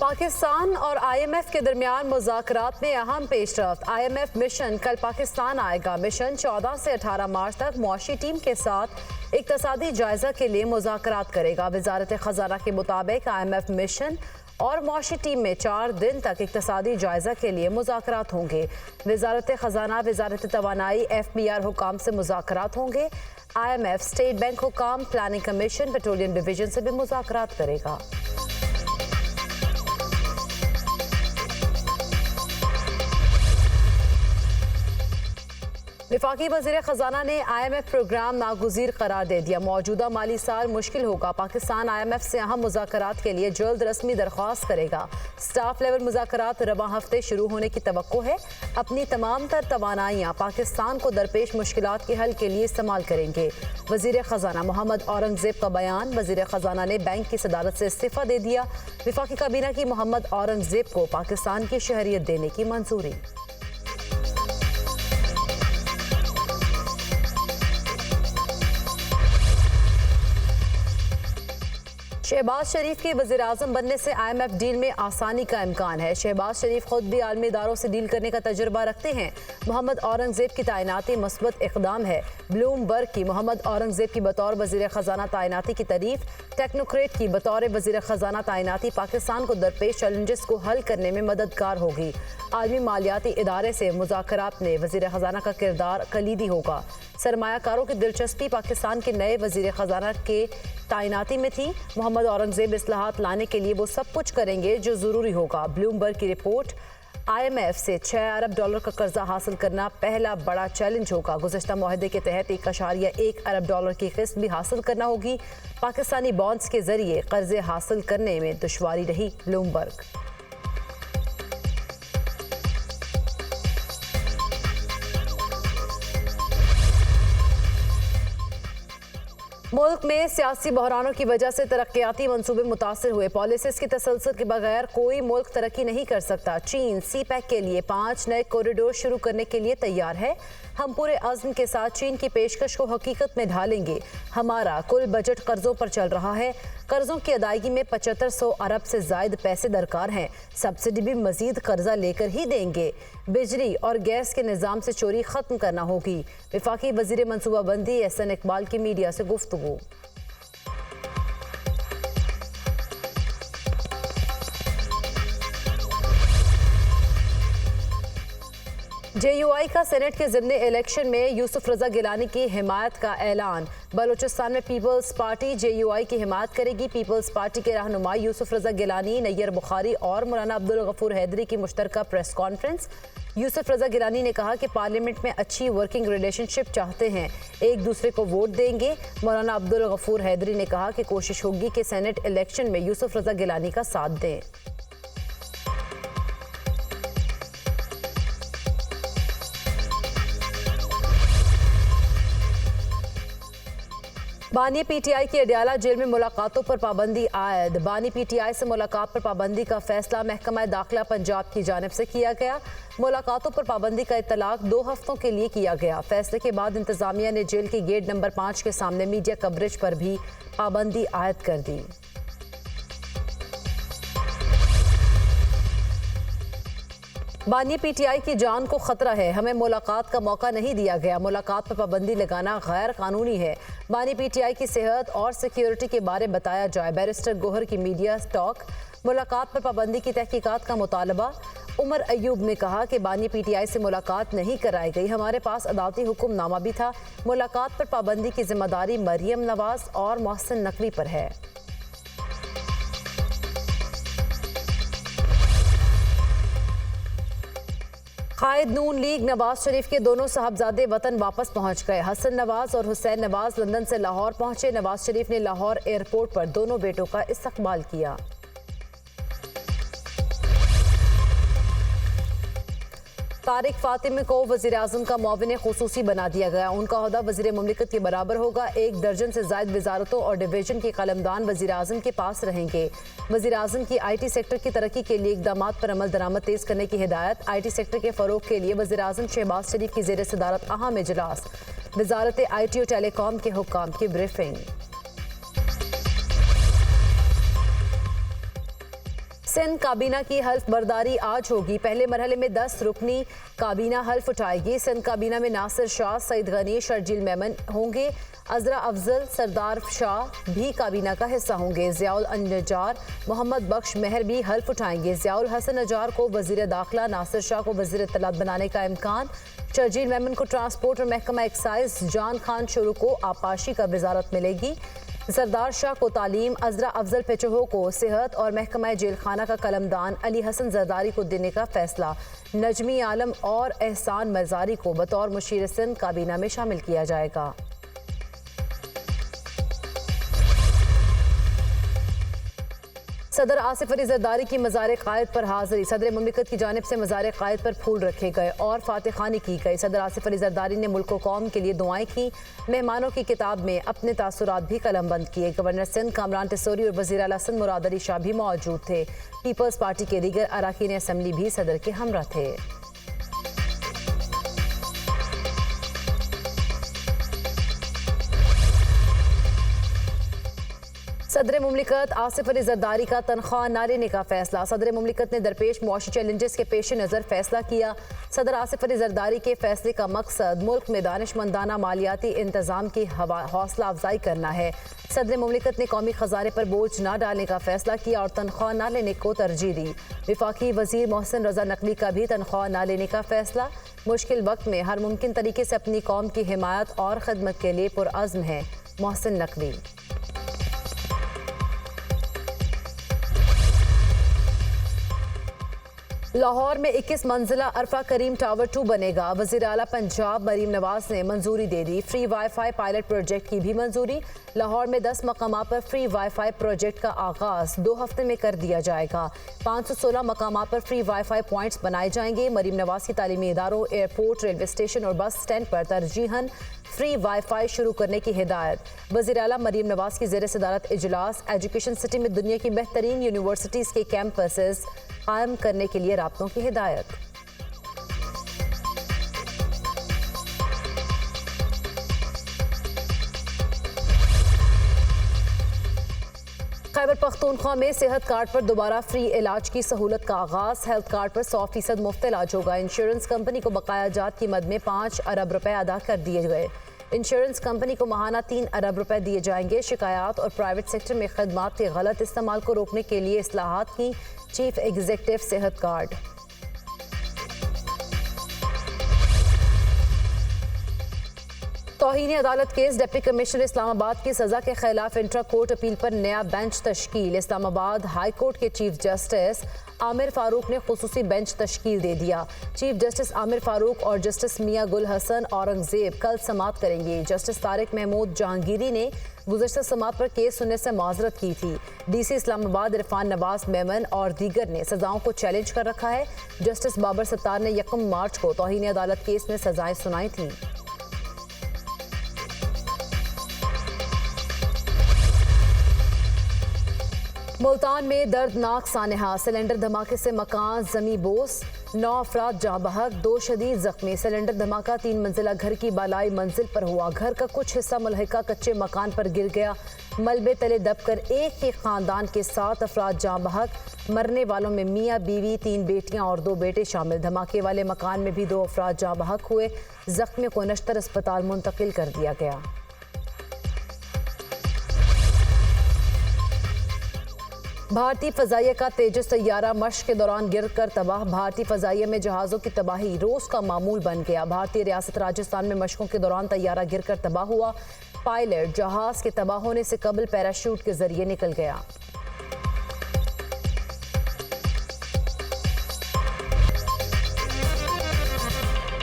पाकिस्तान और IMF के दरमियान मुज़ाकरात में अहम पेशरफ्त। IMF मिशन कल पाकिस्तान आएगा। मिशन 14 से 18 मार्च तक मुआशी टीम के साथ इक़्तिसादी जायजा के लिए मुज़ाकरात करेगा। वज़ारत ख़ज़ाना के मुताबिक IMF मिशन और मुआशी टीम में 4 दिन तक इक़्तिसादी जायजा के लिए मुज़ाकरात होंगे। वज़ारत ख़ज़ाना, वज़ारत तवानाई, FBR हुकाम से मुज़ाकरात होंगे। IMF, स्टेट बैंक हुकाम, प्लानिंग कमीशन, पेट्रोलियम डिवीजन से भी मुज़ाकरात करेगा। वफाकी वज़ीर ख़ज़ाना ने IMF प्रोग्राम नागुज़ीर करार दे दिया। मौजूदा माली साल मुश्किल होगा। पाकिस्तान IMF से अहम मुज़ाकरात के लिए जल्द रस्मी दरख्वास्त करेगा। स्टाफ लेवल मुज़ाकरात रवां हफ्ते शुरू होने की तवक्को है। अपनी तमाम तर तवानाइयाँ पाकिस्तान को दरपेश मुश्किलात के हल के लिए इस्तेमाल करेंगे। वज़ीर ख़ज़ाना मोहम्मद औरंगज़ेब का बयान। वज़ीर ख़ज़ाना ने बैंक की सदारत से इस्तीफ़ा दे दिया। वफाकी काबीना की मोहम्मद औरंगज़ेब को पाकिस्तान की शहरियत देने की मंजूरी। शहबाज शरीफ के वज़ीर आज़म बनने से IMF डील में आसानी का इम्कान है। शहबाज शरीफ खुद भी आलमी इदारों से डील करने का तजुर्बा रखते हैं। मोहम्मद औरंगज़ेब की तैनाती मस्बत इक़दाम है। ब्लूमबर्ग की मोहम्मद औरंगज़ेब की बतौर वज़ीर ख़ज़ाना तैनाती की तारीफ। टेक्नोक्रेट की बतौर वज़ीर ख़ज़ाना तैनाती पाकिस्तान को दरपेश चैलेंजेस को हल करने में मददगार होगी। आलमी मालियाती इदारे से मुज़ाकरात में वज़ीर ख़ज़ाना का किरदार कलीदी होगा। सरमायाकारों की दिलचस्पी पाकिस्तान के नए वज़ीर ख़ज़ाना के तैनाती में थी। मोहम्मद औरंगज़ेब इस्लाहात लाने के लिए वो सब कुछ करेंगे जो ज़रूरी होगा। ब्लूमबर्ग की रिपोर्ट। IMF से $6 अरब का कर्जा हासिल करना पहला बड़ा चैलेंज होगा। गुज़श्ता मुआहदे के तहत $1.1 अरब की किस्त भी हासिल करना होगी। पाकिस्तानी बॉन्ड्स के जरिए कर्जे हासिल करने में दुश्वारी रही। ब्लूमबर्ग। मुल्क में सियासी बहरानों की वजह से तरक्याती मंसूबे मुतासर हुए। पॉलिसीज के तसलसल के बगैर कोई मुल्क तरक्की नहीं कर सकता। चीन CPEC के लिए 5 नए कॉरिडोर शुरू करने के लिए तैयार है। हम पूरे अज़्म के साथ चीन की पेशकश को हकीकत में ढालेंगे। हमारा कुल बजट कर्जों पर चल रहा है। कर्जों की अदायगी में 7500 अरब से ज़ायद पैसे दरकार हैं। सब्सिडी भी मजीद कर्जा लेकर ही देंगे। बिजली और गैस के निज़ाम से चोरी ख़त्म करना होगी। वफाकी वज़ीर मनसूबाबंदी SN इकबाल की मीडिया से गुफ्तगू। JUI का सेनेट के ज़िमनी इलेक्शन में यूसुफ रज़ा गिलानी की हिमायत का ऐलान। बलूचिस्तान में पीपल्स पार्टी JUI की हिमायत करेगी। पीपल्स पार्टी के रहनुमा यूसुफ रज़ा गिलानी, नैयर बुखारी और मौलाना अब्दुल गफूर हैदरी की मुश्तरका प्रेस कॉन्फ्रेंस। यूसुफ रज़ा गिलानी ने कहा कि पार्लियामेंट में अच्छी वर्किंग रिलेशनशिप चाहते हैं, एक दूसरे को वोट देंगे। मौलाना अब्दुल गफूर हैदरी ने कहा कि कोशिश होगी कि सेनेट इलेक्शन में यूसुफ रज़ा गिलानी का साथ दें। बानी PTI की अडियाला जेल में मुलाकातों पर पाबंदी आयद। बानी PTI से मुलाकात पर पाबंदी का फैसला महकमा दाखिला पंजाब की जानिब से किया गया। मुलाकातों पर पाबंदी का इतलाक 2 हफ्तों के लिए किया गया। फैसले के बाद इंतजामिया ने जेल के गेट नंबर 5 के सामने मीडिया कवरेज पर भी पाबंदी आयद कर दी। बानी PTI की जान को खतरा है, हमें मुलाकात का मौका नहीं दिया गया। मुलाकात पर पाबंदी लगाना गैर कानूनी है। बानी PTI की सेहत और सिक्योरिटी के बारे बताया जाए। बैरिस्टर गोहर की मीडिया टॉक। मुलाकात पर पाबंदी की तहकीकात का मुतालबा। उमर अयूब ने कहा कि बानी PTI से मुलाकात नहीं कराई गई, हमारे पास अदालती हुक्मनामा भी था। मुलाकात पर पाबंदी की जिम्मेदारी मरियम नवाज और मोहसिन नकवी पर है। कायद नून लीग नवाज शरीफ के दोनों साहबजादे वतन वापस पहुंच गए। हसन नवाज और हुसैन नवाज लंदन से लाहौर पहुंचे। नवाज शरीफ ने लाहौर एयरपोर्ट पर दोनों बेटों का इस्तकबाल किया। तारिक फातिमी को वज़ीर आज़म का मुआविन खुसूसी बना दिया गया। उनका ओहदा वज़ीर मुमलिकत के बराबर होगा। 1 दर्जन से ज़ायद वजारतों और डिवीजन के कलमदान वज़ीर आज़म के पास रहेंगे। वज़ीर आज़म की IT सेक्टर की तरक्की के लिए इक़दामात पर अमल दरामद तेज़ करने की हिदायत। IT सेक्टर के फ़रोग़ के लिए वज़ीर आज़म शहबाज शरीफ की ज़ेर सदारत अहम इजलास। वज़ारत IT और टेलीकॉम के हुक्काम की ब्रीफिंग। सिंध काबीना की हल्फ बर्दारी आज होगी। पहले मरहले में 10 रुकनी काबीना हल्फ उठाएगी। सिंध काबीना में नासिर शाह, सईद गनी, शर्जील मेमन होंगे। अजरा अफजल, सरदार शाह भी काबीना का हिस्सा होंगे। ज़ियाउल नजार, मोहम्मद बख्श मेहर भी हल्फ उठाएंगे। ज़ियाउल हसन नजार को वजीर दाखिला, नासिर शाह को वजीर इत्तलात बनाने का इम्कान। शर्जील मेमन को ट्रांसपोर्ट और महकमा एक्साइज, जान खान शुरू को आपाशी का वजारत मिलेगी। सरदार शाह को तालीम, अजरा अफजल पेचहो को सेहत और महकमा जेल खाना का कलमदान, अली हसन जरदारी को देने का फैसला। नजमी आलम और एहसान मजारी को बतौर मुशीर सिंध काबीना में शामिल किया जाएगा। सदर आसिफ अली जरदारी की मज़ार क़ायद पर हाज़िरी। सदर मुमलिकत की जानिब से मज़ार क़ायद पर फूल रखे गए और फातिहानी की गई। सदर आसिफ अली जरदारी ने मुल्क व कौम के लिए दुआएं की। मेहमानों की किताब में अपने तासुरात भी कलमबंद किए। गवर्नर सिंध कामरान टिसोरी और वज़ीर आला सिंध मुराद अली शाह भी मौजूद थे। पीपल्स पार्टी के दीगर अरकान असम्बली भी सदर के हमरा थे। सदर मुमलिकत आसिफ अली जरदारी का तनख्वाह न लेने का फैसला। सदर मुमलिकत ने दरपेश मुआशी चैलेंजेस के पेश नज़र फैसला किया। सदर आसिफ अली जरदारी के फैसले का मकसद मुल्क में दानिशमंदाना मालियाती इंतजाम की हौसला अफजाई करना है। सदर मुमलिकत ने कौमी खजाने पर बोझ न डालने का फैसला किया और तनख्वाह न लेने को तरजीह दी। विफाकी वजीर मोहसिन रजा नकवी का भी तनख्वाह न लेने का फैसला। मुश्किल वक्त में हर मुमकिन तरीके से अपनी कौम की हिमायत और खिदमत के लिए पुरअज़्म है मोहसिन नकवी। लाहौर में 21 मंजिला अरफा करीम टावर 2 बनेगा। वज़ीर आला पंजाब मरीम नवाज ने मंजूरी दे दी। फ्री वाईफाई पायलट प्रोजेक्ट की भी मंजूरी। लाहौर में 10 मकामात पर फ्री वाईफाई प्रोजेक्ट का आगाज 2 हफ्ते में कर दिया जाएगा। 516 मकामात पर फ्री वाईफाई पॉइंट्स बनाए जाएंगे। मरीम नवाज की तालीमी इदारों, एयरपोर्ट, रेलवे स्टेशन और बस स्टैंड पर तरजीहन फ्री वाईफाई शुरू करने की हिदायत। वज़ीर आला मरीम नवाज की ज़ेर सदारत इजलास। एजुकेशन सिटी में दुनिया की बेहतरीन यूनिवर्सिटीज़ के कैंपसेस कायम करने के लिए राब्तों की हिदायत। खैबर पख्तूनख्वा में सेहत कार्ड पर दोबारा फ्री इलाज की सहूलत का आगाज। हेल्थ कार्ड पर 100% मुफ्त इलाज होगा। इंश्योरेंस कंपनी को बकाया जात की मद में 5 अरब रुपए अदा कर दिए गए। इंश्योरेंस कंपनी को माहाना 3 अरब रुपए दिए जाएंगे। शिकायत और प्राइवेट सेक्टर में खदमात के गलत इस्तेमाल को रोकने के लिए इस्लाहात की चीफ एग्जीक्यूटिव सेहत कार्ड। तौहीन अदालत केस। डिप्टी कमिश्नर इस्लामाबाद की सजा के खिलाफ इंट्रा कोर्ट अपील पर नया बेंच तश्कील। इस्लामाबाद हाई कोर्ट के चीफ जस्टिस आमिर फारूक ने खुसूसी बेंच तश्कील दे दिया। चीफ जस्टिस आमिर फारूक और जस्टिस मियां गुल हसन औरंगजेब कल समाअत करेंगे। जस्टिस तारिक महमूद जहांगीरी ने गुज़श्ता समाअत पर केस सुनने से माजरत की थी। डीसी इस्लामाबाद इरफान नवाज मेमन और दीगर ने सजाओं को चैलेंज कर रखा है। जस्टिस बाबर सत्तार ने 1 मार्च को तौहीन अदालत केस में सजाएं सुनाई थीं। मुल्तान में दर्दनाक सानहा। सिलेंडर धमाके से मकान जमी बोस। 9 अफराद जाँ बहक, 2 शदीद जख्मी। सिलेंडर धमाका 3 मंजिला घर की बालाई मंजिल पर हुआ। घर का कुछ हिस्सा मुल्हिका कच्चे मकान पर गिर गया। मलबे तले दबकर एक ही खानदान के 7 अफराद जाँ बहक। मरने वालों में मियाँ बीवी, 3 बेटियां और 2 बेटे शामिल। धमाके वाले मकान में भी 2 अफराद जाँ बहक हुए। जख्मियों को नश्तर अस्पताल मुंतकिल कर दिया गया। भारतीय फजाइया का तेजस तैयारा मशक के दौरान गिरकर तबाह। भारतीय फजाइया में जहाज़ों की तबाही रोज का मामूल बन गया। भारतीय रियासत राजस्थान में मशकों के दौरान तैयारा गिरकर तबाह हुआ। पायलट जहाज के तबाह होने से कबल पैराशूट के जरिए निकल गया।